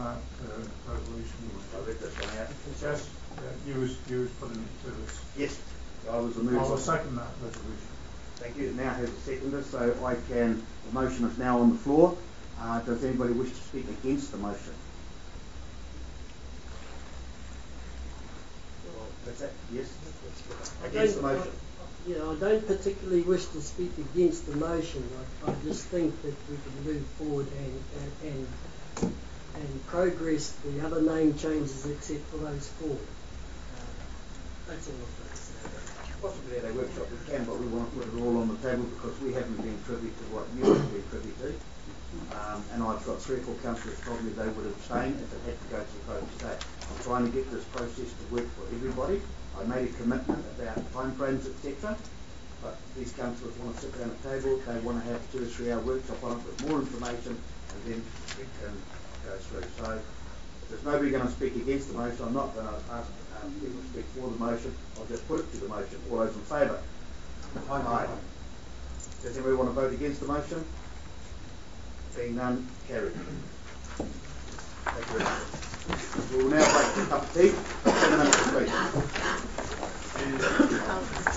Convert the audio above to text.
that resolution. I read this one out. Yes, you was putting it to this. Yes, I was the mover. I will second that resolution. Thank you. It now has a seconder, so the motion is now on the floor. Does anybody wish to speak against the motion? That's it? Yes? Against the motion? I don't particularly wish to speak against the motion. I just think that we can move forward and progress the other name changes except for those four. That's all I've got to say. Possibly at a workshop we can, but we want to put it all on the table because we haven't been privy to what you have been privy to. And I've got 3 or 4 councillors told me they would abstain if it had to go to the vote today. I'm trying to get this process to work for everybody. I made a commitment about time frames, etc. But these councillors want to sit down at the table, they want to have 2 or 3 hour workshop on it with more information, and then it can go through. So if there's nobody going to speak against the motion, I'm not going to ask people to speak for the motion. I'll just put it to the motion. All those in favour? Aye. Does anybody want to vote against the motion? Being none, carried. Thank you very much. We will now break for a cup of tea. 10 minutes to speak.